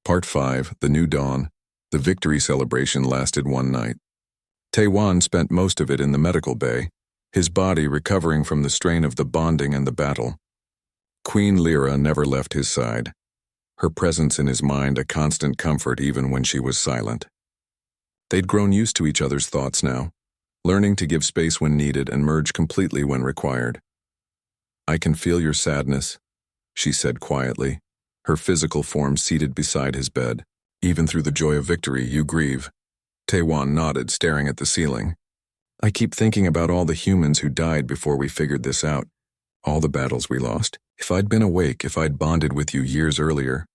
Part 5, The New Dawn. The victory celebration lasted one night. Tae-wan spent most of it in the medical bay, his body recovering from the strain of the bonding and the battle. Queen Lyra never left his side, her presence in his mind a constant comfort even when she was silent. They'd grown used to each other's thoughts now, learning to give space when needed and merge completely when required. "I can feel your sadness," she said quietly, her physical form seated beside his bed. "Even through the joy of victory, you grieve." Tae-wan nodded, staring at the ceiling. "I keep thinking about all the humans who died before we figured this out, all the battles we lost. If I'd been awake, if I'd bonded with you years earlier,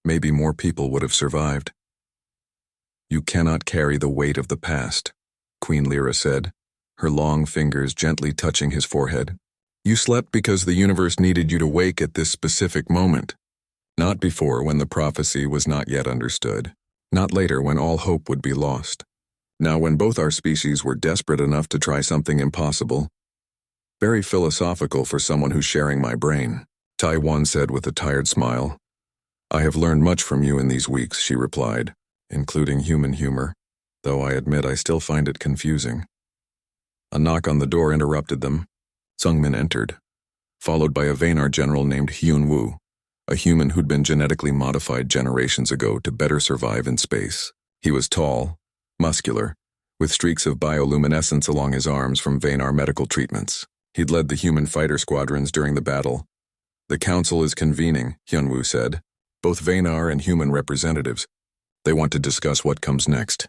maybe more people would have survived." "You cannot carry the weight of the past," Queen Lyra said, her long fingers gently touching his forehead. "You slept because the universe needed you to wake at this specific moment. Not before, when the prophecy was not yet understood. Not later, when all hope would be lost. Now, when both our species were desperate enough to try something impossible." "Very philosophical for someone who's sharing my brain," Tae-wan said with a tired smile. "I have learned much from you in these weeks," she replied, "including human humor, though I admit I still find it confusing." A knock on the door interrupted them. Sungmin entered, followed by a Vaynar general named Hyun-woo, a human who'd been genetically modified generations ago to better survive in space. He was tall, muscular, with streaks of bioluminescence along his arms from Vaynar medical treatments. He'd led the human fighter squadrons during the battle. "The council is convening," Hyun-woo said, "both Vaynar and human representatives. They want to discuss what comes next."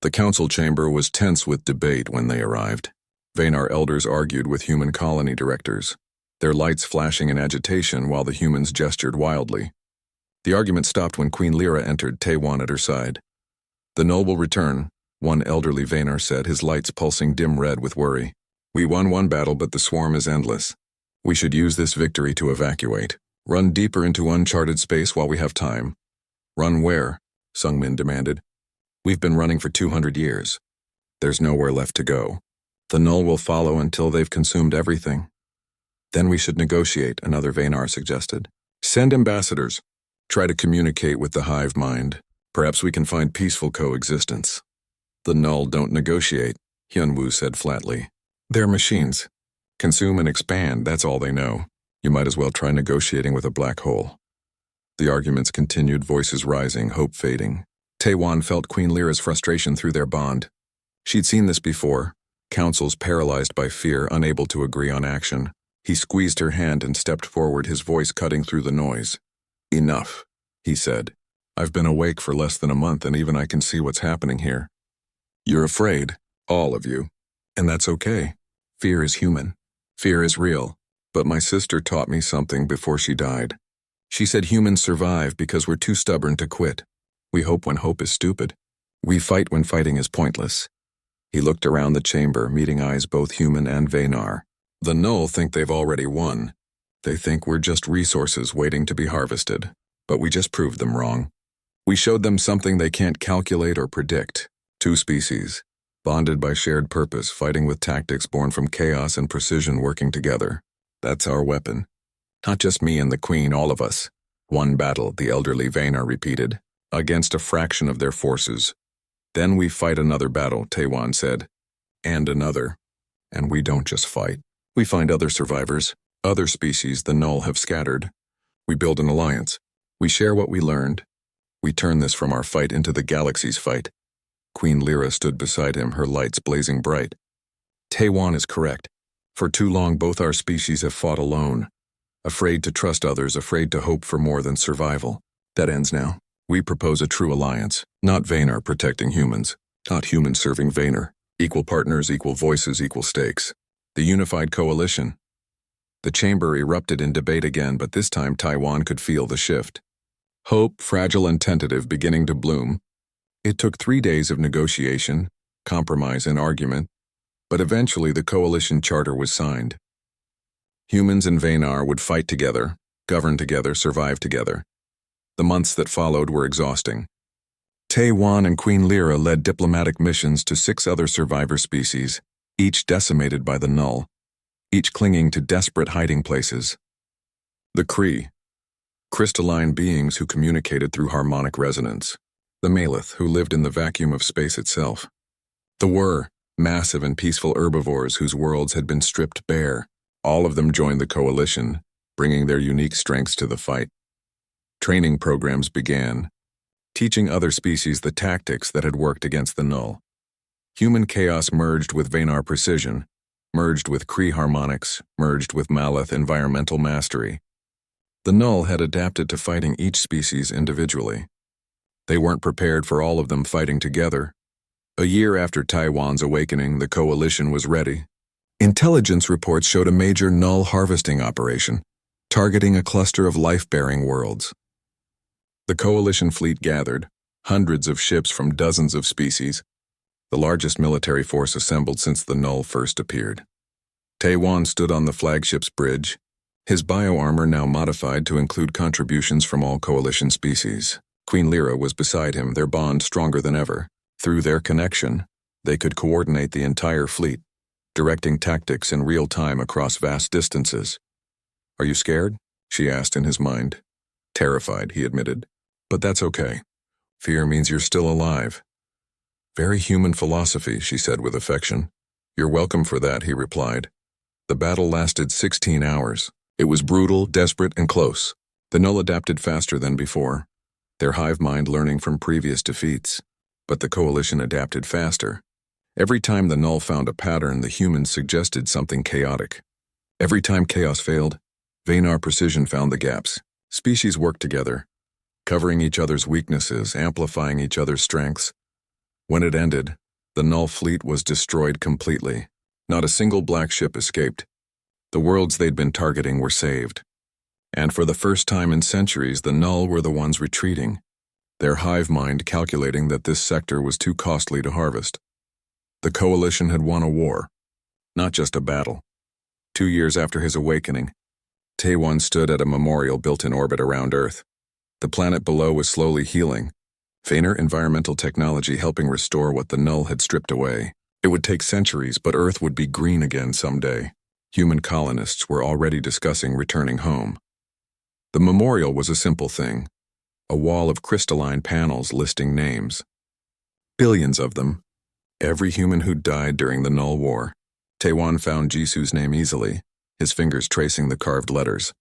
The council chamber was tense with debate when they arrived. Vaynar elders argued with human colony directors, their lights flashing in agitation while the humans gestured wildly. The argument stopped when Queen Lyra entered, Tae-wan at her side. "The null will return," one elderly Vaynar said, his lights pulsing dim red with worry. "We won one battle, but the swarm is endless. We should use this victory to evacuate. Run deeper into uncharted space while we have time." "Run where?" Sungmin demanded. "We've been running for 200 years. There's nowhere left to go. The null will follow until they've consumed everything." "Then we should negotiate," another Vaynar suggested. "Send ambassadors. Try to communicate with the hive mind. Perhaps we can find peaceful coexistence." "The null don't negotiate," Hyun-woo said flatly. "They're machines. Consume and expand, that's all they know. You might as well try negotiating with a black hole." The arguments continued, voices rising, hope fading. Tae-wan felt Queen Lyra's frustration through their bond. She'd seen this before, councils paralyzed by fear, unable to agree on action. He squeezed her hand and stepped forward, his voice cutting through the noise. "Enough," he said. "I've been awake for less than a month and even I can see what's happening here. You're afraid, all of you, and that's okay. Fear is human. Fear is real. But my sister taught me something before she died. She said humans survive because we're too stubborn to quit. We hope when hope is stupid. We fight when fighting is pointless." He looked around the chamber, meeting eyes both human and Vaynar. "The null think they've already won. They think we're just resources waiting to be harvested. But we just proved them wrong. We showed them something they can't calculate or predict. Two species, bonded by shared purpose, fighting with tactics born from chaos and precision working together. That's our weapon. Not just me and the Queen, all of us. One battle," the elderly Vaynar repeated, "against a fraction of their forces. Then we fight another battle," Tae-wan said. "And another. And we don't just fight. We find other survivors, other species the null have scattered. We build an alliance. We share what we learned. We turn this from our fight into the galaxy's fight." Queen Lyra stood beside him, her lights blazing bright. "Tae-wan is correct. For too long both our species have fought alone. Afraid to trust others, afraid to hope for more than survival. That ends now. We propose a true alliance. Not Vaynar protecting humans. Not humans serving Vaynar. Equal partners, equal voices, equal stakes. The unified coalition." The chamber erupted in debate again, but this time Tae-wan could feel the shift. Hope, fragile and tentative, beginning to bloom. It took 3 days of negotiation, compromise and argument, but eventually the coalition charter was signed. Humans and Vaynar would fight together, govern together, survive together. The months that followed were exhausting. Tae-wan and Queen Lyra led diplomatic missions to 6 other survivor species, each decimated by the null, each clinging to desperate hiding places. The Kree, crystalline beings who communicated through harmonic resonance. The Malith, who lived in the vacuum of space itself. The Were, massive and peaceful herbivores whose worlds had been stripped bare. All of them joined the coalition, bringing their unique strengths to the fight. Training programs began, teaching other species the tactics that had worked against the Null. Human chaos merged with Venar precision, merged with Kree harmonics, merged with Malith environmental mastery. The Null had adapted to fighting each species individually. They weren't prepared for all of them fighting together. A year after Taiwan's awakening, the coalition was ready. Intelligence reports showed a major Null harvesting operation, targeting a cluster of life-bearing worlds. The coalition fleet gathered, hundreds of ships from dozens of species, the largest military force assembled since the Null first appeared. Taiwan stood on the flagship's bridge, his bioarmor now modified to include contributions from all coalition species. Queen Lyra was beside him, their bond stronger than ever. Through their connection, they could coordinate the entire fleet, directing tactics in real time across vast distances. "Are you scared?" she asked in his mind. "Terrified," he admitted. "But that's okay. Fear means you're still alive." "Very human philosophy," she said with affection. "You're welcome for that," he replied. The battle lasted 16 hours. It was brutal, desperate, and close. The Null adapted faster than before, their hive mind learning from previous defeats. But the coalition adapted faster. Every time the Null found a pattern, the humans suggested something chaotic. Every time chaos failed, Venar precision found the gaps. Species worked together, covering each other's weaknesses, amplifying each other's strengths. When it ended, the Null fleet was destroyed completely. Not a single black ship escaped. The worlds they'd been targeting were saved. And for the first time in centuries, the Null were the ones retreating, their hive mind calculating that this sector was too costly to harvest. The coalition had won a war, not just a battle. 2 years after his awakening, Taiwan stood at a memorial built in orbit around Earth. The planet below was slowly healing, Venar environmental technology helping restore what the Null had stripped away. It would take centuries, but Earth would be green again someday. Human colonists were already discussing returning home. The memorial was a simple thing, a wall of crystalline panels listing names. Billions of them. Every human who died during the Null War. Taiwan found Jisu's name easily, his fingers tracing the carved letters.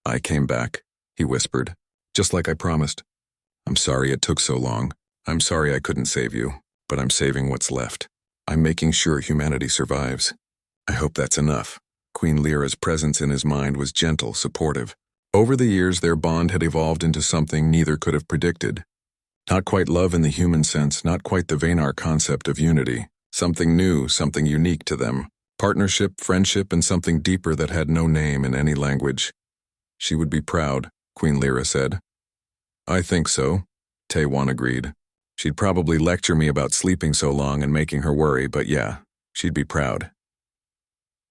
"I came back," he whispered, "just like I promised. I'm sorry it took so long. I'm sorry I couldn't save you, but I'm saving what's left. I'm making sure humanity survives. I hope that's enough." Queen Lyra's presence in his mind was gentle, supportive. Over the years, their bond had evolved into something neither could have predicted. Not quite love in the human sense, not quite the Venar concept of unity. Something new, something unique to them. Partnership, friendship, and something deeper that had no name in any language. "She would be proud," Queen Lyra said. "I think so," Taiwan agreed. "She'd probably lecture me about sleeping so long and making her worry, but yeah, she'd be proud."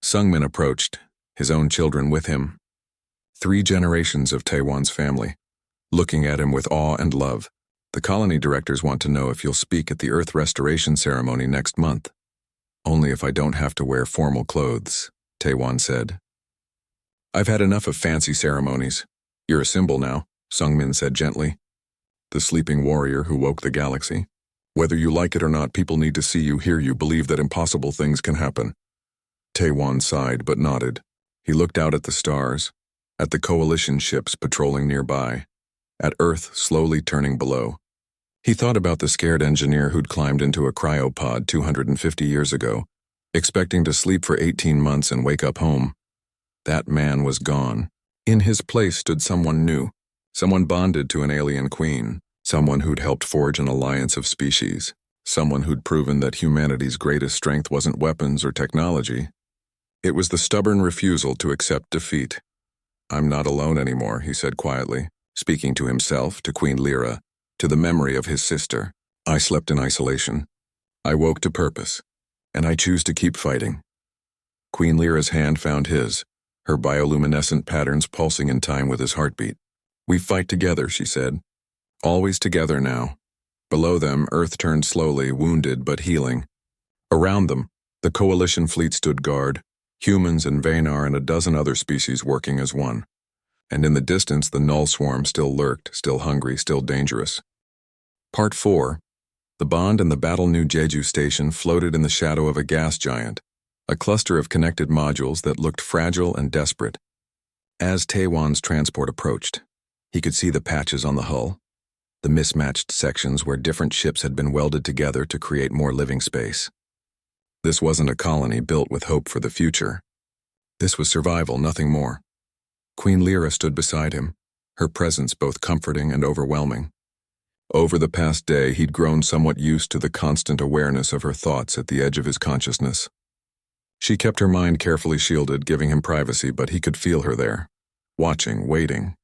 Sungmin approached, his own children with him. 3 generations of Taiwan's family, looking at him with awe and love. "The colony directors want to know if you'll speak at the Earth restoration ceremony next month." "Only if I don't have to wear formal clothes," Taiwan said. "I've had enough of fancy ceremonies. You're a symbol now," Sungmin said gently. "The sleeping warrior who woke the galaxy. Whether you like it or not, people need to see you, hear you, believe that impossible things can happen." Taiwan sighed but nodded. He looked out at the stars, at the coalition ships patrolling nearby, at Earth slowly turning below. He thought about the scared engineer who'd climbed into a cryopod 250 years ago, expecting to sleep for 18 months and wake up home. That man was gone. In his place stood someone new, someone bonded to an alien queen, someone who'd helped forge an alliance of species, someone who'd proven that humanity's greatest strength wasn't weapons or technology. It was the stubborn refusal to accept defeat. "I'm not alone anymore," he said quietly, speaking to himself, to Queen Lyra, to the memory of his sister. "I slept in isolation. I woke to purpose, and I choose to keep fighting." Queen Lyra's hand found his, her bioluminescent patterns pulsing in time with his heartbeat. "We fight together," she said. "Always together now." Below them, Earth turned slowly, wounded but healing. Around them, the coalition fleet stood guard, humans and Venar and a dozen other species working as one. and in the distance the null swarm still lurked, still hungry, still dangerous. Part 4. The Bond and the Battle New Jeju Station floated in the shadow of a gas giant, a cluster of connected modules that looked fragile and desperate. As Taewan's transport approached, he could see the patches on the hull, the mismatched sections where different ships had been welded together to create more living space. This wasn't a colony built with hope for the future. This was survival, nothing more. Queen Lyra stood beside him, her presence both comforting and overwhelming. Over the past day, he'd grown somewhat used to the constant awareness of her thoughts at the edge of his consciousness. She kept her mind carefully shielded, giving him privacy, but he could feel her there, watching, waiting.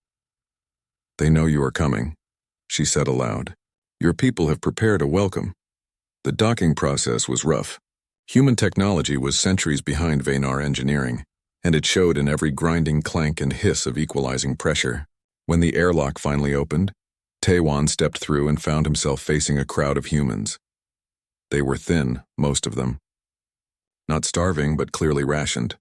"They know you are coming," she said aloud. "Your people have prepared a welcome." The docking process was rough. Human technology was centuries behind Venar engineering, and it showed in every grinding clank and hiss of equalizing pressure. When the airlock finally opened, Taewan stepped through and found himself facing a crowd of humans. They were thin, most of them. Not starving, but clearly rationed.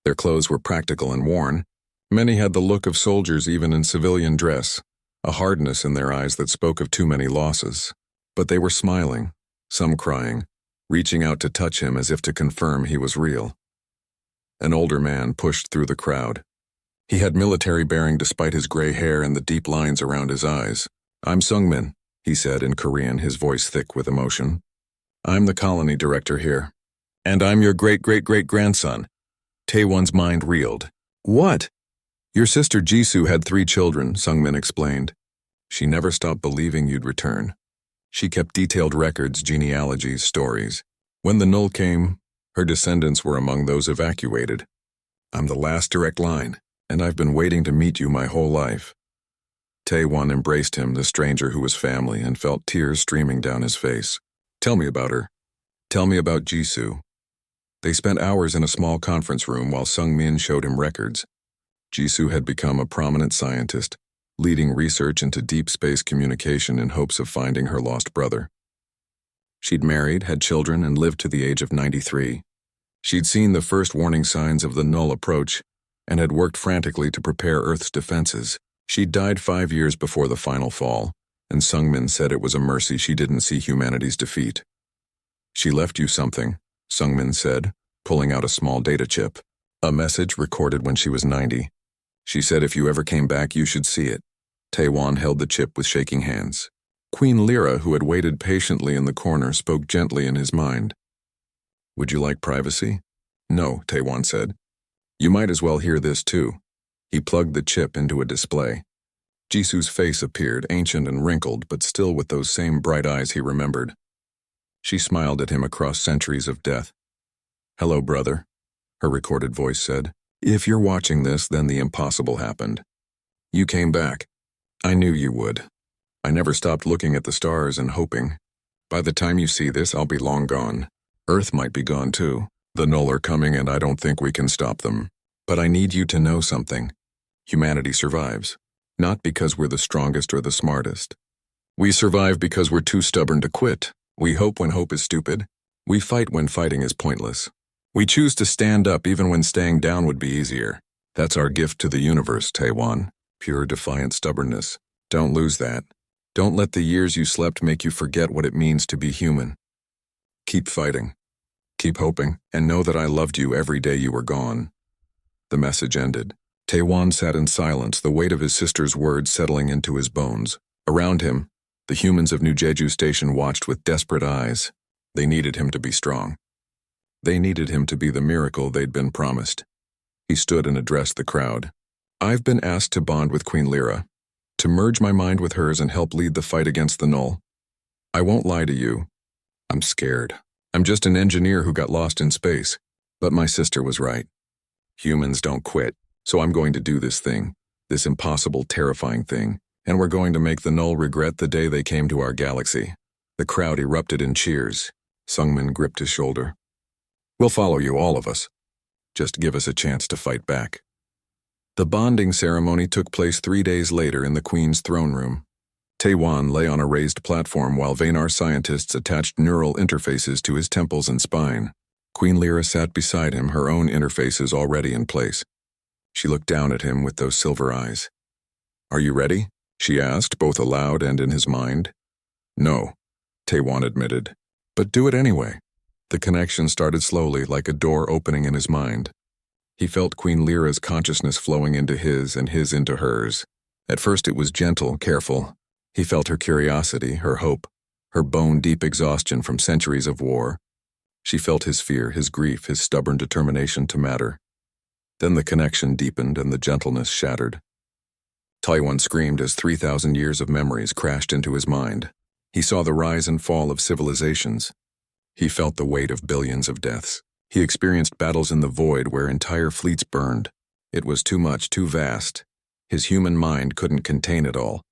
Their clothes were practical and worn. Many had the look of soldiers even in civilian dress, a hardness in their eyes that spoke of too many losses. But they were smiling, some crying, reaching out to touch him as if to confirm he was real. An older man pushed through the crowd. He had military bearing despite his gray hair and the deep lines around his eyes. "I'm Sungmin," he said in Korean, his voice thick with emotion. "I'm the colony director here. And I'm your great-great-great-grandson." Taewan's mind reeled. "What?" "Your sister Jisoo had 3 children," Sungmin explained. "She never stopped believing you'd return. She kept detailed records, genealogies, stories. When the null came, her descendants were among those evacuated. I'm the last direct line, and I've been waiting to meet you my whole life." Taewan embraced him, the stranger who was family, and felt tears streaming down his face. "Tell me about her. Tell me about Jisoo." They spent hours in a small conference room while Sungmin showed him records. Jisoo had become a prominent scientist, leading research into deep space communication in hopes of finding her lost brother. She'd married, had children, and lived to the age of 93. She'd seen the first warning signs of the null approach and had worked frantically to prepare Earth's defenses. She'd died 5 years before the final fall, and Sungmin said it was a mercy she didn't see humanity's defeat. "She left you something," Sungmin said, pulling out a small data chip. "A message recorded when she was 90. She said if you ever came back, you should see it." Taewan held the chip with shaking hands. Queen Lyra, who had waited patiently in the corner, spoke gently in his mind. "Would you like privacy?" "No," Taewan said. "You might as well hear this too." He plugged the chip into a display. Jisoo's face appeared, ancient and wrinkled, but still with those same bright eyes he remembered. She smiled at him across centuries of death. "Hello, brother," her recorded voice said. "If you're watching this, then the impossible happened. You came back. I knew you would. I never stopped looking at the stars and hoping. By the time you see this, I'll be long gone. Earth might be gone too. The null are coming and I don't think we can stop them. But I need you to know something. Humanity survives. Not because we're the strongest or the smartest. We survive because we're too stubborn to quit. We hope when hope is stupid. We fight when fighting is pointless. We choose to stand up even when staying down would be easier. That's our gift to the universe, Taewan. Pure defiant stubbornness. Don't lose that. Don't let the years you slept make you forget what it means to be human. Keep fighting. Keep hoping, and know that I loved you every day you were gone." The message ended. Taewan sat in silence, the weight of his sister's words settling into his bones. Around him, the humans of New Jeju Station watched with desperate eyes. They needed him to be strong. They needed him to be the miracle they'd been promised. He stood and addressed the crowd. "I've been asked to bond with Queen Lyra, to merge my mind with hers and help lead the fight against the null. I won't lie to you. I'm scared. I'm just an engineer who got lost in space. But my sister was right. Humans don't quit, so I'm going to do this thing, this impossible, terrifying thing, and we're going to make the null regret the day they came to our galaxy." The crowd erupted in cheers. Sungmin gripped his shoulder. "We'll follow you, all of us. Just give us a chance to fight back." The bonding ceremony took place 3 days later in the Queen's throne room. Taewan lay on a raised platform while Venar scientists attached neural interfaces to his temples and spine. Queen Lyra sat beside him, her own interfaces already in place. She looked down at him with those silver eyes. "Are you ready?" she asked, both aloud and in his mind. "No," Taewon admitted. "But do it anyway." The connection started slowly, like a door opening in his mind. He felt Queen Lyra's consciousness flowing into his and his into hers. At first it was gentle, careful. He felt her curiosity, her hope, her bone-deep exhaustion from centuries of war. She felt his fear, his grief, his stubborn determination to matter. Then the connection deepened and the gentleness shattered. Taewon screamed as 3,000 years of memories crashed into his mind. He saw the rise and fall of civilizations. He felt the weight of billions of deaths. He experienced battles in the void where entire fleets burned. It was too much, too vast. His human mind couldn't contain it all.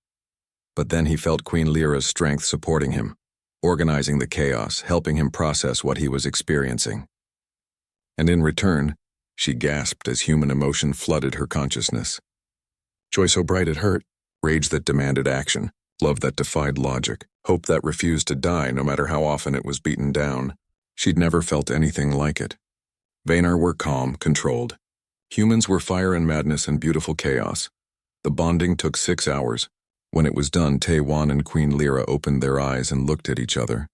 But then he felt Queen Lyra's strength supporting him, organizing the chaos, helping him process what he was experiencing. And in return, she gasped as human emotion flooded her consciousness. Joy so bright it hurt, rage that demanded action, love that defied logic, hope that refused to die no matter how often it was beaten down. She'd never felt anything like it. Vaynar were calm, controlled. Humans were fire and madness and beautiful chaos. The bonding took 6 hours. When it was done, Taewon and Queen Lyra opened their eyes and looked at each other.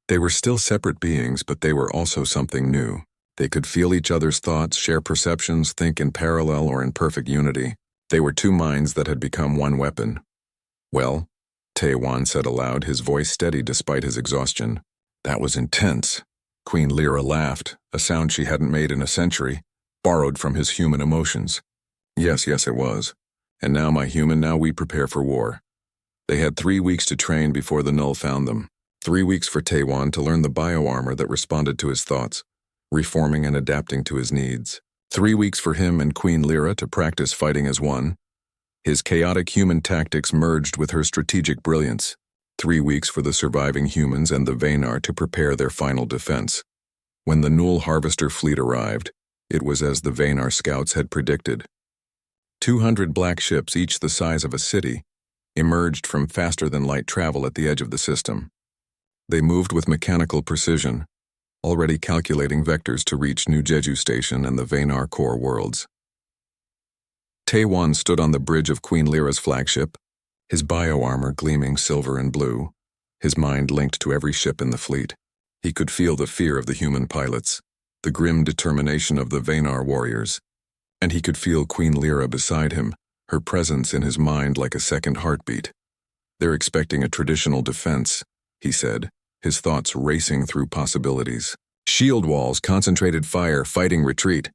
They were still separate beings, but they were also something new. They could feel each other's thoughts, share perceptions, think in parallel or in perfect unity. They were two minds that had become one weapon. "Well," Taewon said aloud, his voice steady despite his exhaustion. "That was intense." Queen Lyra laughed, a sound she hadn't made in a century, borrowed from his human emotions. Yes, it was. And now, my human, now we prepare for war." They had 3 weeks to train before the Null found them. 3 weeks for Taewon to learn the bioarmor that responded to his thoughts, reforming and adapting to his needs. 3 weeks for him and Queen Lyra to practice fighting as one. His chaotic human tactics merged with her strategic brilliance. 3 weeks for the surviving humans and the Vaynar to prepare their final defense. When the Null Harvester fleet arrived, it was as the Vaynar scouts had predicted. 200 black ships, each the size of a city, emerged from faster-than-light travel at the edge of the system. They moved with mechanical precision, already calculating vectors to reach New Jeju Station and the Vaynar core worlds. Taewon stood on the bridge of Queen Lyra's flagship, his bioarmor gleaming silver and blue, his mind linked to every ship in the fleet. He could feel the fear of the human pilots, the grim determination of the Vaynar warriors, and he could feel Queen Lyra beside him, her presence in his mind like a second heartbeat. "They're expecting a traditional defense," he said, his thoughts racing through possibilities. "Shield walls, concentrated fire, fighting retreat.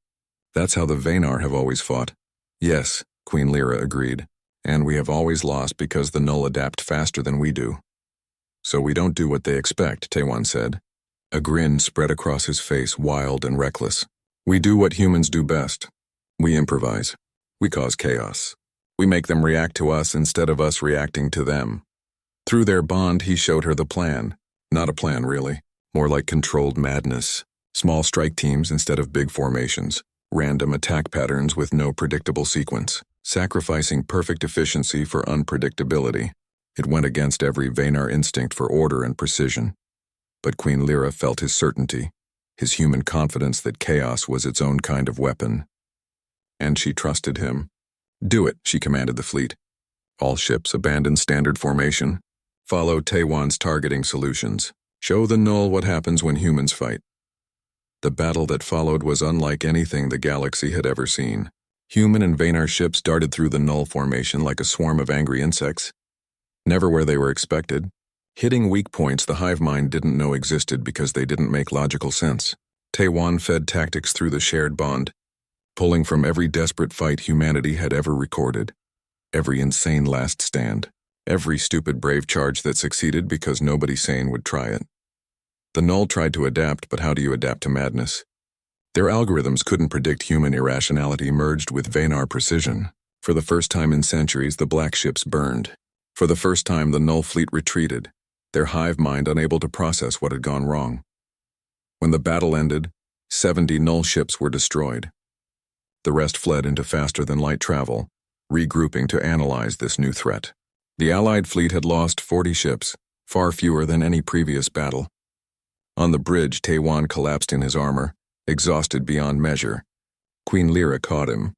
That's how the Vaynar have always fought." "Yes," Queen Lyra agreed. "And we have always lost because the Null adapt faster than we do." "So we don't do what they expect," Taewon said. A grin spread across his face, wild and reckless. "We do what humans do best. We improvise. We cause chaos. We make them react to us instead of us reacting to them." Through their bond, he showed her the plan. Not a plan, really. More like controlled madness. Small strike teams instead of big formations. Random attack patterns with no predictable sequence. Sacrificing perfect efficiency for unpredictability. It went against every Vaynar instinct for order and precision. But Queen Lyra felt his certainty, his human confidence that chaos was its own kind of weapon. And she trusted him. "Do it," she commanded the fleet. All ships abandon standard formation. Follow Taewon's targeting solutions. Show the Null what happens when humans fight. The battle that followed was unlike anything the galaxy had ever seen. Human and Vaynar ships darted through the Null formation like a swarm of angry insects. Never where they were expected. Hitting weak points the hive mind didn't know existed because they didn't make logical sense. Taewon fed tactics through the shared bond, pulling from every desperate fight humanity had ever recorded. Every insane last stand. Every stupid brave charge that succeeded because nobody sane would try it. The Null tried to adapt, but how do you adapt to madness? Their algorithms couldn't predict human irrationality merged with Vaynar precision. For the first time in centuries, the black ships burned. For the first time, the Null fleet retreated, their hive mind unable to process what had gone wrong. When the battle ended, 70 Null ships were destroyed. The rest fled into faster-than-light travel, regrouping to analyze this new threat. The Allied fleet had lost 40 ships, far fewer than any previous battle. On the bridge, Taewon collapsed in his armor, exhausted beyond measure. Queen Lyra caught him.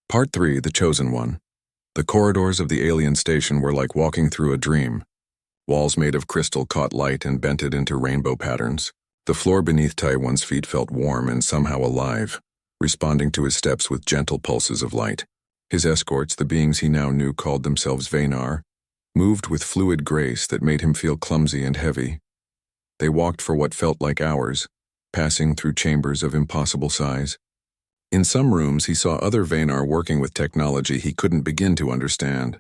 Part 3, The Chosen One. The corridors of the alien station were like walking through a dream. Walls made of crystal caught light and bent it into rainbow patterns. The floor beneath Taiwan's feet felt warm and somehow alive, responding to his steps with gentle pulses of light. His escorts, the beings he now knew called themselves Vaynar, moved with fluid grace that made him feel clumsy and heavy. They walked for what felt like hours, passing through chambers of impossible size. In some rooms, he saw other Vaynar working with technology he couldn't begin to understand.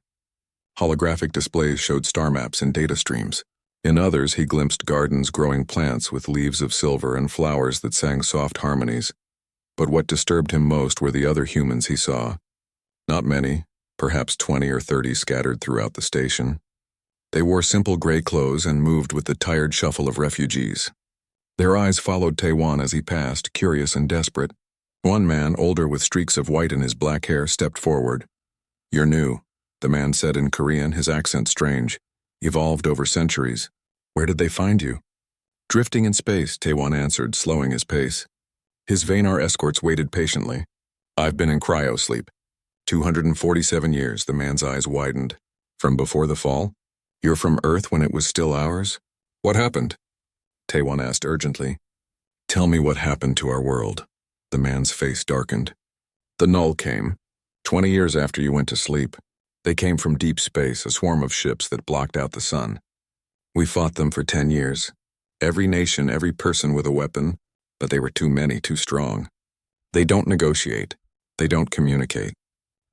Holographic displays showed star maps and data streams. In others, he glimpsed gardens growing plants with leaves of silver and flowers that sang soft harmonies. But what disturbed him most were the other humans he saw. Not many, perhaps 20 or 30 scattered throughout the station. They wore simple gray clothes and moved with the tired shuffle of refugees. Their eyes followed Taiwan as he passed, curious and desperate. One man, older with streaks of white in his black hair, stepped forward. "You're new," the man said in Korean, his accent strange. "Evolved over centuries. Where did they find you?" "Drifting in space," Taiwan answered, slowing his pace. His Vaynar escorts waited patiently. "I've been in cryosleep. 247 years, the man's eyes widened. "From before the fall? You're from Earth when it was still ours? What happened?" Taiwan asked urgently. "Tell me what happened to our world." The man's face darkened. "The Null came. 20 years after you went to sleep. They came from deep space, a swarm of ships that blocked out the sun. We fought them for 10 years. Every nation, every person with a weapon, but they were too many, too strong. They don't negotiate. They don't communicate.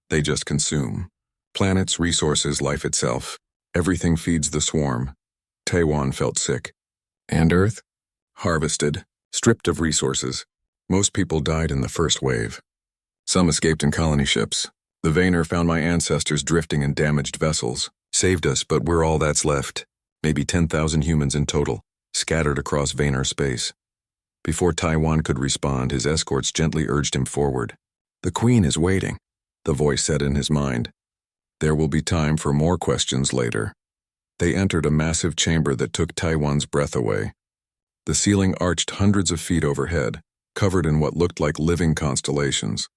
They just consume. Planets, resources, life itself. Everything feeds the swarm." Taiwan felt sick. "And Earth?" "Harvested, stripped of resources. Most people died in the first wave. Some escaped in colony ships. The Vaynar found my ancestors drifting in damaged vessels. Saved us, but we're all that's left. Maybe 10,000 humans in total, scattered across Vaynar space." Before Taiwan could respond, his escorts gently urged him forward. "The Queen is waiting," the voice said in his mind. "There will be time for more questions later." They entered a massive chamber that took Taiwan's breath away. The ceiling arched hundreds of feet overhead, covered in what looked like living constellations.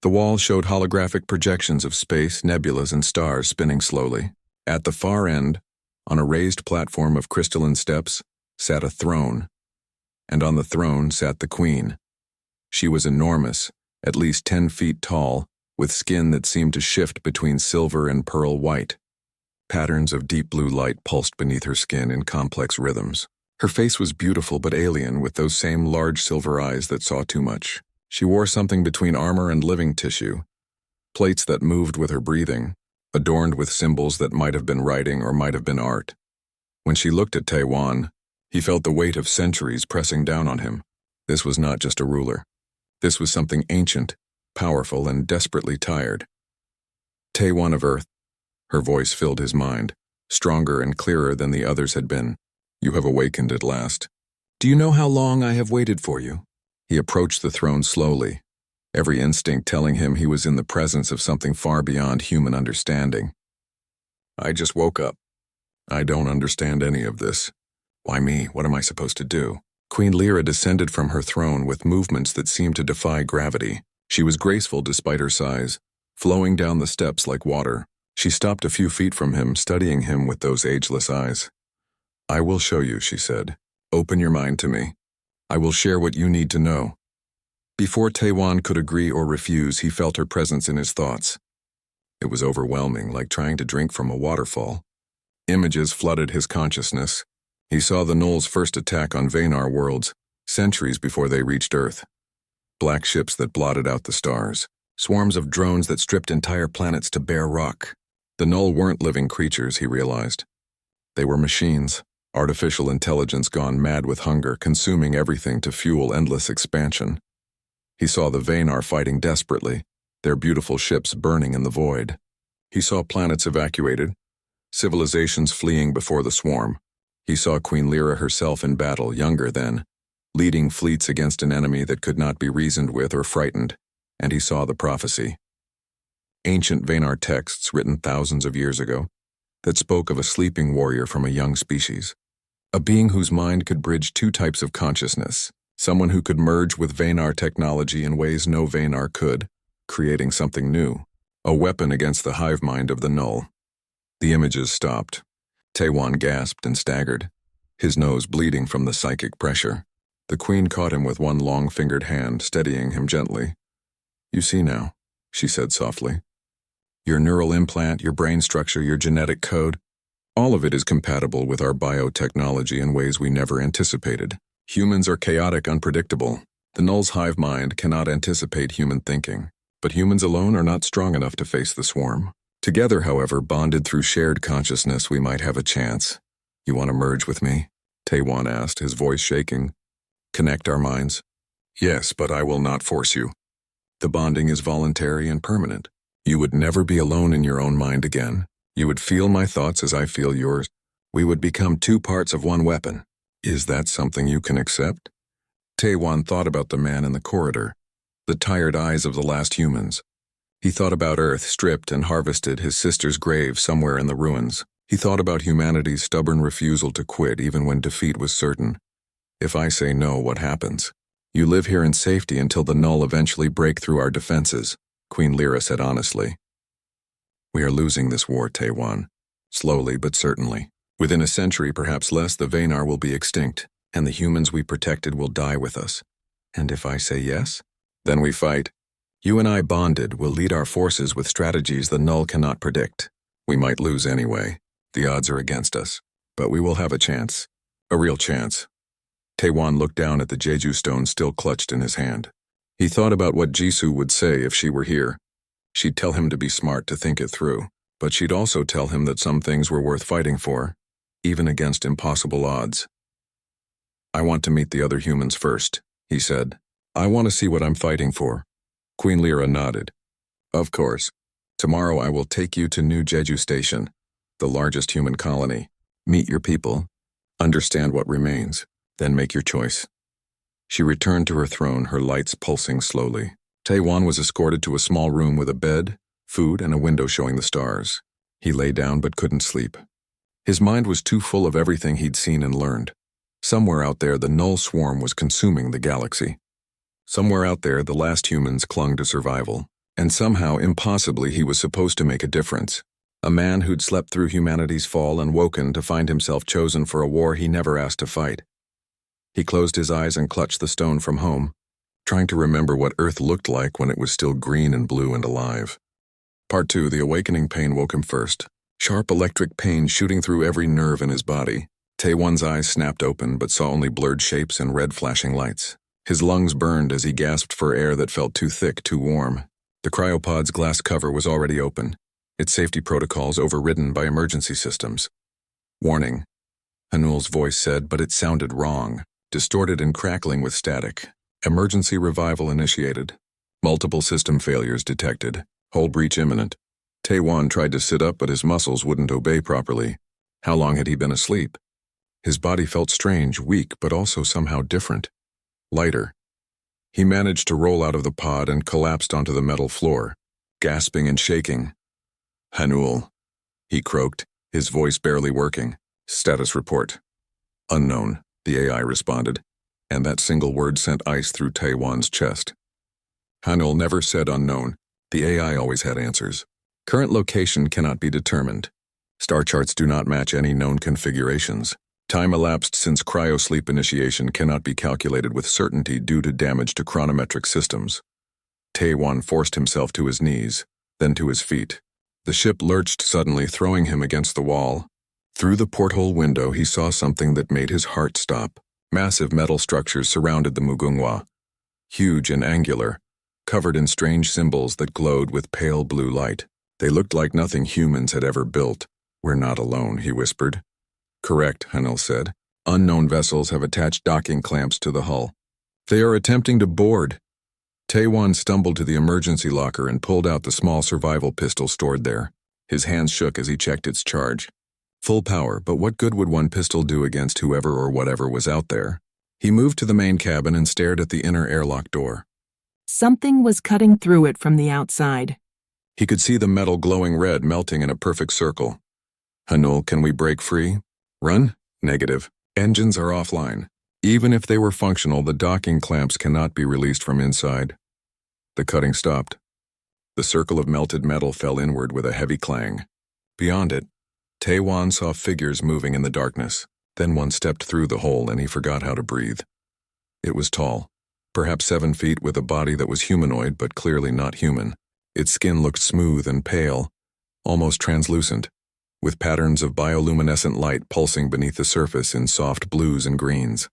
The walls showed holographic projections of space, nebulas, and stars spinning slowly. At the far end, on a raised platform of crystalline steps, sat a throne. And on the throne sat the Queen. She was enormous, at least 10 feet tall, with skin that seemed to shift between silver and pearl white. Patterns of deep blue light pulsed beneath her skin in complex rhythms. Her face was beautiful but alien, with those same large silver eyes that saw too much. She wore something between armor and living tissue, plates that moved with her breathing, adorned with symbols that might have been writing or might have been art. When she looked at Taiwan, he felt the weight of centuries pressing down on him. This was not just a ruler. This was something ancient, powerful, and desperately tired. "Taiwan of Earth," her voice filled his mind, stronger and clearer than the others had been. "You have awakened at last. Do you know how long I have waited for you?" He approached the throne slowly, every instinct telling him he was in the presence of something far beyond human understanding. "I just woke up. I don't understand any of this. Why me? What am I supposed to do?" Queen Lyra descended from her throne with movements that seemed to defy gravity. She was graceful despite her size, flowing down the steps like water. She stopped a few feet from him, studying him with those ageless eyes. "I will show you," she said. "Open your mind to me. I will share what you need to know." Before Taiwan could agree or refuse, he felt her presence in his thoughts. It was overwhelming, like trying to drink from a waterfall. Images flooded his consciousness. He saw the Null's first attack on Vaynar worlds, centuries before they reached Earth. Black ships that blotted out the stars. Swarms of drones that stripped entire planets to bare rock. The Null weren't living creatures, he realized. They were machines. Artificial intelligence gone mad with hunger, consuming everything to fuel endless expansion. He saw the Vaynar fighting desperately, their beautiful ships burning in the void. He saw planets evacuated, civilizations fleeing before the swarm. He saw Queen Lyra herself in battle, younger then, leading fleets against an enemy that could not be reasoned with or frightened, and he saw the prophecy. Ancient Vaynar texts written thousands of years ago that spoke of a sleeping warrior from a young species. A being whose mind could bridge two types of consciousness, someone who could merge with Vaynar technology in ways no Vaynar could, creating something new, a weapon against the hive mind of the null. The images stopped. Taewon gasped and staggered, his nose bleeding from the psychic pressure. The queen caught him with one long-fingered hand, steadying him gently. "You see now," she said softly. "Your neural implant, your brain structure, your genetic code, all of it is compatible with our biotechnology in ways we never anticipated. Humans are chaotic, unpredictable. The null's hive mind cannot anticipate human thinking, but humans alone are not strong enough to face the swarm. Together, however, bonded through shared consciousness, we might have a chance. You want to merge with me?" Taewon asked, his voice shaking. "Connect our minds?" "Yes, but I will not force you. The bonding is voluntary and permanent. You would never be alone in your own mind again. You would feel my thoughts as I feel yours. We would become two parts of one weapon. Is that something you can accept?" Taewon thought about the man in the corridor, the tired eyes of the last humans. He thought about Earth stripped and harvested, his sister's grave somewhere in the ruins. He thought about humanity's stubborn refusal to quit even when defeat was certain. "If I say no, what happens? You live here in safety until the null eventually break through our defenses," Queen Lyra said honestly. "We are losing this war, Taewon. Slowly but certainly. Within a century, perhaps less, the Vanar will be extinct, and the humans we protected will die with us. And if I say yes? Then we fight. You and I bonded will lead our forces with strategies the null cannot predict. We might lose anyway. The odds are against us. But we will have a chance. A real chance." Taewon looked down at the Jeju stone still clutched in his hand. He thought about what Jisoo would say if she were here. She'd tell him to be smart, to think it through, but she'd also tell him that some things were worth fighting for, even against impossible odds. "I want to meet the other humans first," he said. "I want to see what I'm fighting for." Queen Lyra nodded. "Of course. Tomorrow I will take you to New Jeju Station, the largest human colony. Meet your people, understand what remains, then make your choice." She returned to her throne, her lights pulsing slowly. Taewon was escorted to a small room with a bed, food, and a window showing the stars. He lay down but couldn't sleep. His mind was too full of everything he'd seen and learned. Somewhere out there, the null swarm was consuming the galaxy. Somewhere out there, the last humans clung to survival. And somehow, impossibly, he was supposed to make a difference. A man who'd slept through humanity's fall and woken to find himself chosen for a war he never asked to fight. He closed his eyes and clutched the stone from home, trying to remember what Earth looked like when it was still green and blue and alive. Part 2, the awakening pain woke him first. Sharp electric pain shooting through every nerve in his body. Taewon's eyes snapped open but saw only blurred shapes and red flashing lights. His lungs burned as he gasped for air that felt too thick, too warm. The cryopod's glass cover was already open, its safety protocols overridden by emergency systems. "Warning," Hanul's voice said, but it sounded wrong, distorted and crackling with static. "Emergency revival initiated. Multiple system failures detected. Hull breach imminent." Taewon tried to sit up, but his muscles wouldn't obey properly. How long had he been asleep? His body felt strange, weak, but also somehow different. Lighter. He managed to roll out of the pod and collapsed onto the metal floor, gasping and shaking. "Hanul," he croaked, his voice barely working. "Status report." "Unknown," the AI responded, and that single word sent ice through Taewon's chest. Hanul never said unknown. The AI always had answers. "Current location cannot be determined. Star charts do not match any known configurations. Time elapsed since cryosleep initiation cannot be calculated with certainty due to damage to chronometric systems." Taewon forced himself to his knees, then to his feet. The ship lurched suddenly, throwing him against the wall. Through the porthole window, he saw something that made his heart stop. Massive metal structures surrounded the Mugunghwa, huge and angular, covered in strange symbols that glowed with pale blue light. They looked like nothing humans had ever built. "We're not alone," he whispered. "Correct," Hanul said. "Unknown vessels have attached docking clamps to the hull. They are attempting to board." Taewon stumbled to the emergency locker and pulled out the small survival pistol stored there. His hands shook as he checked its charge. Full power, but what good would one pistol do against whoever or whatever was out there? He moved to the main cabin and stared at the inner airlock door. Something was cutting through it from the outside. He could see the metal glowing red melting in a perfect circle. "Hanul, can we break free?" "Run?" "Negative. Engines are offline. Even if they were functional, the docking clamps cannot be released from inside." The cutting stopped. The circle of melted metal fell inward with a heavy clang. Beyond it, Tae-Wan saw figures moving in the darkness. Then one stepped through the hole and he forgot how to breathe. It was tall, perhaps 7 feet, with a body that was humanoid but clearly not human. Its skin looked smooth and pale, almost translucent, with patterns of bioluminescent light pulsing beneath the surface in soft blues and greens.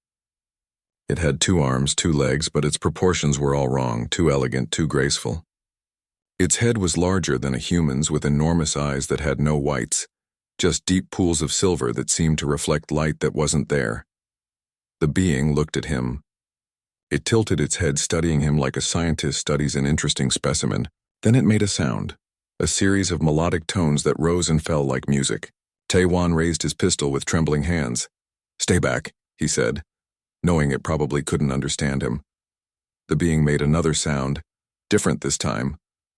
It had 2 arms, 2 legs, but its proportions were all wrong, too elegant, too graceful. Its head was larger than a human's, with enormous eyes that had no whites, just deep pools of silver that seemed to reflect light that wasn't there. The being looked at him. It tilted its head, studying him like a scientist studies an interesting specimen. Then it made a sound, a series of melodic tones that rose and fell like music. Tae-Wan raised his pistol with trembling hands. "Stay back," he said, knowing it probably couldn't understand him. The being made another sound, different this time,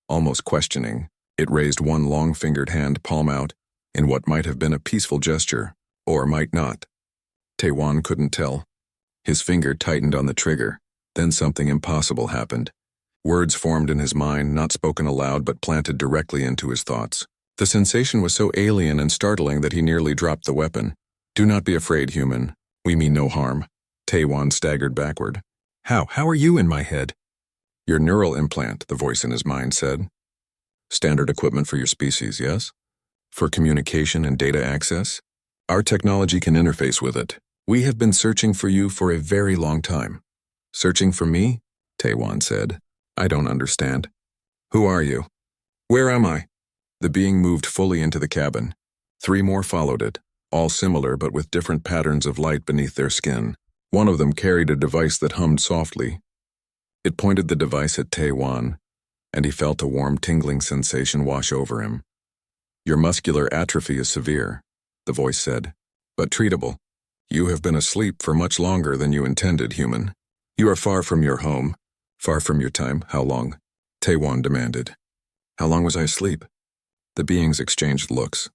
almost questioning. It raised one long-fingered hand, palm out, in what might have been a peaceful gesture, or might not. Tae-Wan couldn't tell. His finger tightened on the trigger. Then something impossible happened. Words formed in his mind, not spoken aloud but planted directly into his thoughts. The sensation was so alien and startling that he nearly dropped the weapon. "Do not be afraid, human. We mean no harm." Tae-Wan staggered backward. How are you in my head?" "Your neural implant," the voice in his mind said. "Standard equipment for your species, yes? For communication and data access? Our technology can interface with it. We have been searching for you for a very long time." "Searching for me?" Tae-Wan said. "I don't understand. Who are you? Where am I?" The being moved fully into the cabin. 3 more followed it, all similar but with different patterns of light beneath their skin. One of them carried a device that hummed softly. It pointed the device at Tae-Wan, and he felt a warm tingling sensation wash over him. "Your muscular atrophy is severe," the voice said, "but treatable. You have been asleep for much longer than you intended, human. You are far from your home, far from your time." "How long?" Tae-Wan demanded. "How long was I asleep?" The beings exchanged looks.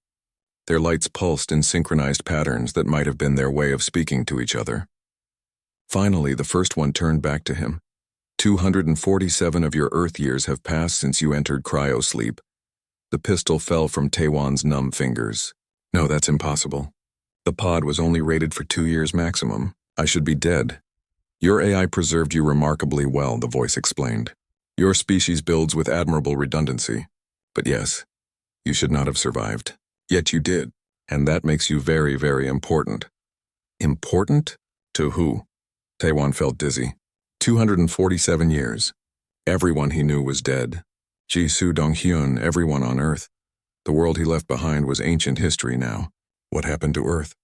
Their lights pulsed in synchronized patterns that might have been their way of speaking to each other. Finally, the first one turned back to him. 247 of your Earth years have passed since you entered cryosleep." The pistol fell from Tae-Wan's numb fingers. "No, that's impossible. The pod was only rated for 2 years maximum. I should be dead." "Your AI preserved you remarkably well," the voice explained. "Your species builds with admirable redundancy. But yes, you should not have survived. Yet you did, and that makes you very, very important." "Important? To who?" Tae-Wan felt dizzy. 247 years. Everyone he knew was dead. Jisoo Donghyun, everyone on Earth. The world he left behind was ancient history now. What happened to Earth?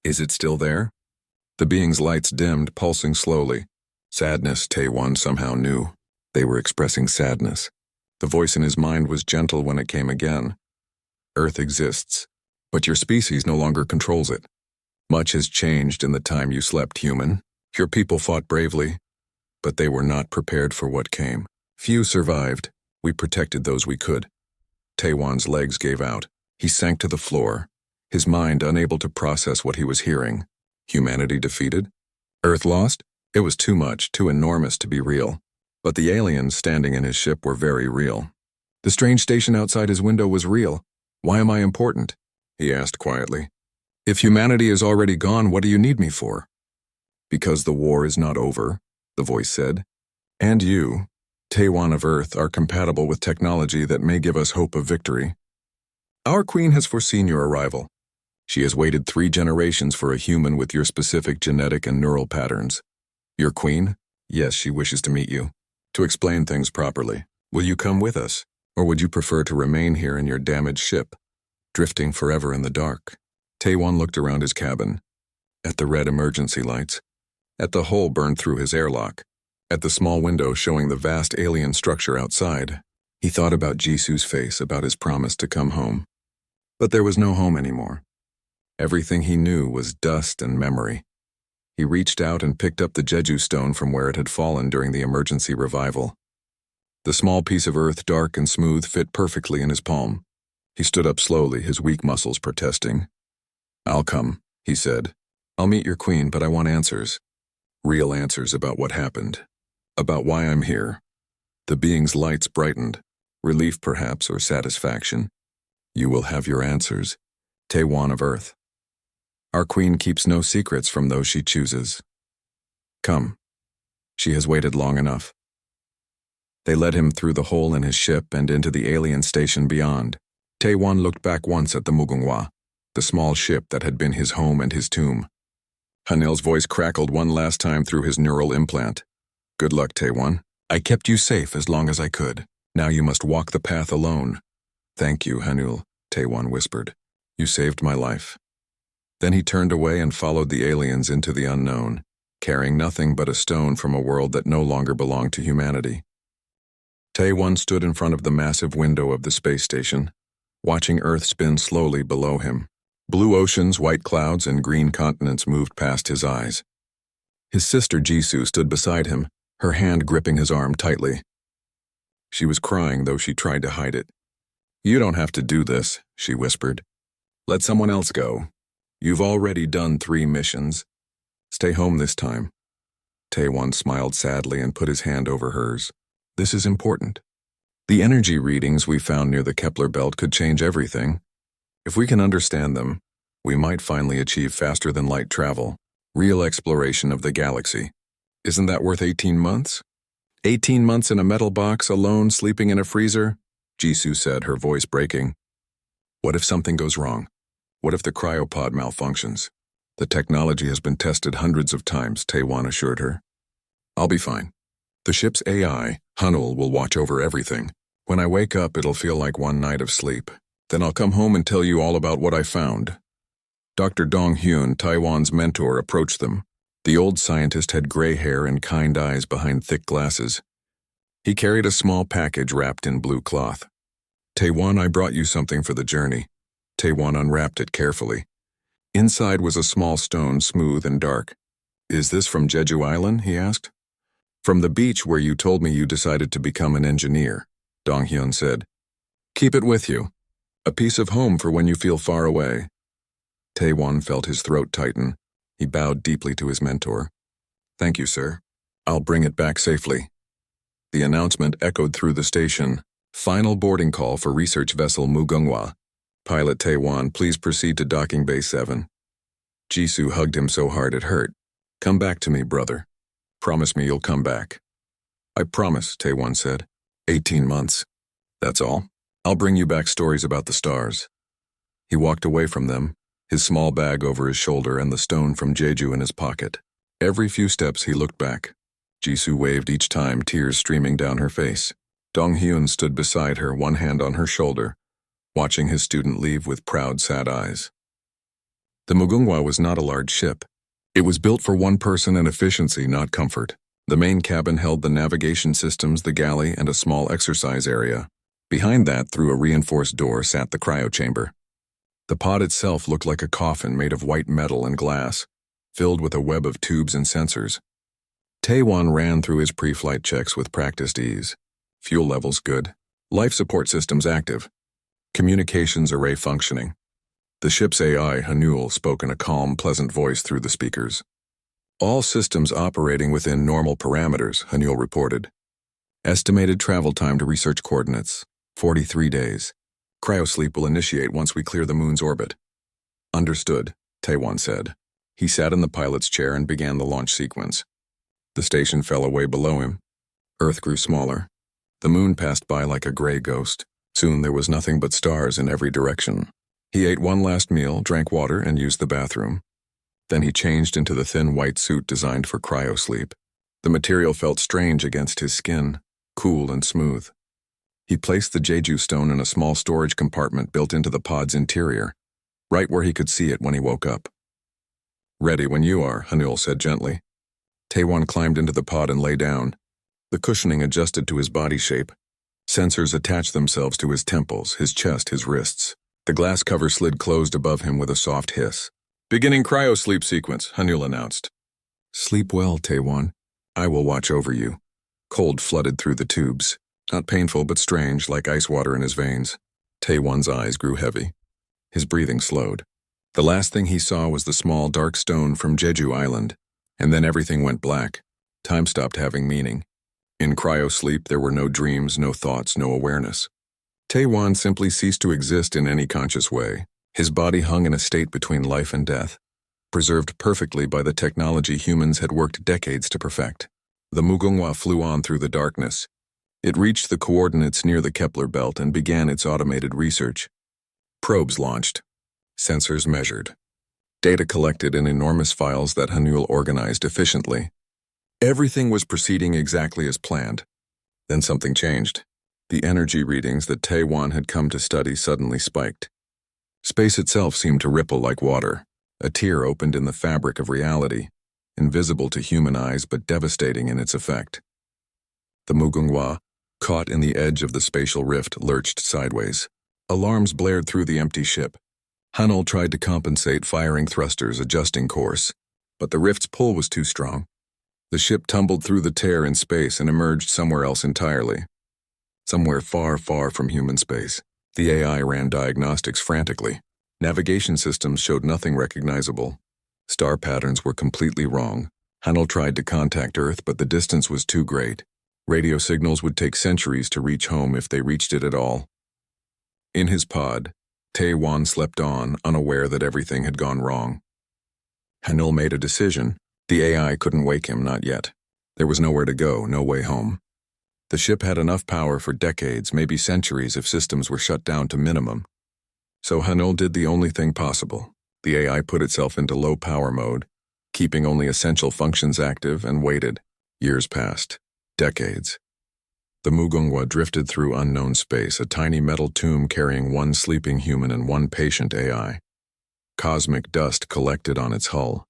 Is it still there? The being's lights dimmed, pulsing slowly. Sadness, Tae-Wan somehow knew. They were expressing sadness. The voice in his mind was gentle when it came again. "Earth exists, but your species no longer controls it. Much has changed in the time you slept, human. Your people fought bravely, but they were not prepared for what came. Few survived. We protected those we could." Tae-Wan's legs gave out. He sank to the floor, his mind unable to process what he was hearing. Humanity defeated? Earth lost? It was too much, too enormous to be real. But the aliens standing in his ship were very real. The strange station outside his window was real. "Why am I important?" he asked quietly. "If humanity is already gone, what do you need me for?" "Because the war is not over," the voice said. "And you, Tae-Wan of Earth, are compatible with technology that may give us hope of victory. Our queen has foreseen your arrival. She has waited 3 generations for a human with your specific genetic and neural patterns." "Your queen?" "Yes, she wishes to meet you. To explain things properly. Will you come with us, or would you prefer to remain here in your damaged ship, drifting forever in the dark?" Tae-Wan looked around his cabin, at the red emergency lights, at the hole burned through his airlock, at the small window showing the vast alien structure outside. He thought about Jisoo's face, about his promise to come home. But there was no home anymore. Everything he knew was dust and memory. He reached out and picked up the Jeju stone from where it had fallen during the emergency revival. The small piece of earth, dark and smooth, fit perfectly in his palm. He stood up slowly, his weak muscles protesting. "I'll come," he said. "I'll meet your queen, but I want answers. Real answers about what happened. About why I'm here." The being's lights brightened. Relief perhaps, or satisfaction. You will have your answers. Taewon of Earth. Our queen keeps no secrets from those she chooses. Come. She has waited long enough. They led him through the hole in his ship and into the alien station beyond. Taewon looked back once at the Mugunghwa, the small ship that had been his home and his tomb. Hanil's voice crackled one last time through his neural implant. Good luck, Taewon. I kept you safe as long as I could. Now you must walk the path alone. Thank you, Hanul, Taewon whispered. You saved my life. Then he turned away and followed the aliens into the unknown, carrying nothing but a stone from a world that no longer belonged to humanity. Taewon stood in front of the massive window of the space station, watching Earth spin slowly below him. Blue oceans, white clouds, and green continents moved past his eyes. His sister Jisoo stood beside him, her hand gripping his arm tightly. She was crying, though she tried to hide it. You don't have to do this, she whispered. Let someone else go. You've already done 3 missions. Stay home this time. Taewon smiled sadly and put his hand over hers. This is important. The energy readings we found near the Kepler belt could change everything. If we can understand them, we might finally achieve faster-than-light travel, real exploration of the galaxy. Isn't that worth 18 months? 18 months in a metal box, alone, sleeping in a freezer? Jisoo said, her voice breaking. What if something goes wrong? What if the cryopod malfunctions? The technology has been tested hundreds of times, Taewon assured her. I'll be fine. The ship's AI, Hanul, will watch over everything. When I wake up, it'll feel like one night of sleep. Then I'll come home and tell you all about what I found. Dr. Dong-hyun, Taewon's mentor, approached them. The old scientist had gray hair and kind eyes behind thick glasses. He carried a small package wrapped in blue cloth. Taewon, I brought you something for the journey. Taewon unwrapped it carefully. Inside was a small stone, smooth and dark. Is this from Jeju Island? He asked. From the beach where you told me you decided to become an engineer, Dong-hyun said. Keep it with you. A piece of home for when you feel far away. Taewon felt his throat tighten. He bowed deeply to his mentor. Thank you, sir. I'll bring it back safely. The announcement echoed through the station. Final boarding call for research vessel Mugunghwa. Pilot Taewon, please proceed to docking bay 7. Jisoo hugged him so hard it hurt. Come back to me, brother. Promise me you'll come back. I promise, Taewon said. 18 months. That's all. I'll bring you back stories about the stars. He walked away from them, his small bag over his shoulder and the stone from Jeju in his pocket. Every few steps he looked back. Jisoo waved each time, tears streaming down her face. Dong-hyun stood beside her, one hand on her shoulder, watching his student leave with proud, sad eyes. The Mugunghwa was not a large ship. It was built for one person and efficiency, not comfort. The main cabin held the navigation systems, the galley, and a small exercise area. Behind that, through a reinforced door, sat the cryochamber. The pod itself looked like a coffin made of white metal and glass, filled with a web of tubes and sensors. Taewon ran through his pre-flight checks with practiced ease. Fuel levels good. Life support systems active. Communications array functioning. The ship's AI, Hanul, spoke in a calm, pleasant voice through the speakers. All systems operating within normal parameters, Hanul reported. Estimated travel time to research coordinates, 43 days. Cryosleep will initiate once we clear the moon's orbit. Understood, Taewon said. He sat in the pilot's chair and began the launch sequence. The station fell away below him. Earth grew smaller. The moon passed by like a gray ghost. Soon there was nothing but stars in every direction. He ate one last meal, drank water, and used the bathroom. Then he changed into the thin white suit designed for cryosleep. The material felt strange against his skin, cool and smooth. He placed the Jeju stone in a small storage compartment built into the pod's interior, right where he could see it when he woke up. Ready when you are, Hanul said gently. Taewon climbed into the pod and lay down. The cushioning adjusted to his body shape. Sensors attached themselves to his temples, his chest, his wrists. The glass cover slid closed above him with a soft hiss. Beginning cryosleep sequence, Hanul announced. Sleep well, Taewon. I will watch over you. Cold flooded through the tubes. Not painful, but strange, like ice water in his veins. Taewon's eyes grew heavy. His breathing slowed. The last thing he saw was the small, dark stone from Jeju Island. And then everything went black. Time stopped having meaning. In cryosleep, there were no dreams, no thoughts, no awareness. Taewon simply ceased to exist in any conscious way. His body hung in a state between life and death, preserved perfectly by the technology humans had worked decades to perfect. The Mugunghwa flew on through the darkness. It reached the coordinates near the Kepler belt and began its automated research. Probes launched. Sensors measured. Data collected in enormous files that Hanul organized efficiently. Everything was proceeding exactly as planned. Then something changed. The energy readings that Taewon had come to study suddenly spiked. Space itself seemed to ripple like water. A tear opened in the fabric of reality, invisible to human eyes but devastating in its effect. The Mugunghwa, caught in the edge of the spatial rift, lurched sideways. Alarms blared through the empty ship. Hanul tried to compensate, firing thrusters, adjusting course, but the rift's pull was too strong. The ship tumbled through the tear in space and emerged somewhere else entirely. Somewhere far, far from human space. The AI ran diagnostics frantically. Navigation systems showed nothing recognizable. Star patterns were completely wrong. Hanul tried to contact Earth, but the distance was too great. Radio signals would take centuries to reach home if they reached it at all. In his pod, Taewon slept on, unaware that everything had gone wrong. Hanul made a decision. The AI couldn't wake him, not yet. There was nowhere to go, no way home. The ship had enough power for decades, maybe centuries if systems were shut down to minimum. So Hanul did the only thing possible. The AI put itself into low power mode, keeping only essential functions active, and waited. Years passed. Decades. The Mugunghwa drifted through unknown space, a tiny metal tomb carrying one sleeping human and one patient AI. Cosmic dust collected on its hull.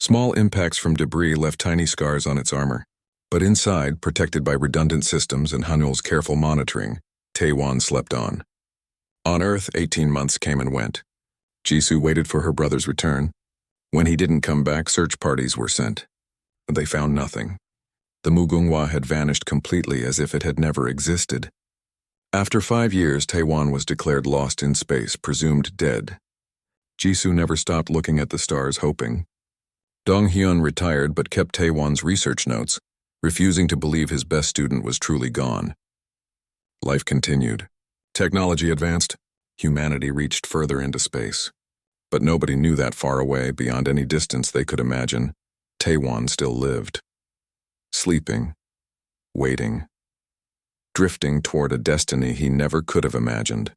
Small impacts from debris left tiny scars on its armor. But inside, protected by redundant systems and Hanul's careful monitoring, Taewon slept on. On Earth, 18 months came and went. Jisoo waited for her brother's return. When he didn't come back, search parties were sent. They found nothing. The Mugunghwa had vanished completely, as if it had never existed. After 5 years, Taewon was declared lost in space, presumed dead. Jisoo never stopped looking at the stars, hoping. Dong-hyun retired but kept Taewon's research notes, refusing to believe his best student was truly gone. Life continued. Technology advanced. Humanity reached further into space. But nobody knew that far away, beyond any distance they could imagine, Taewon still lived. Sleeping. Waiting. Drifting toward a destiny he never could have imagined.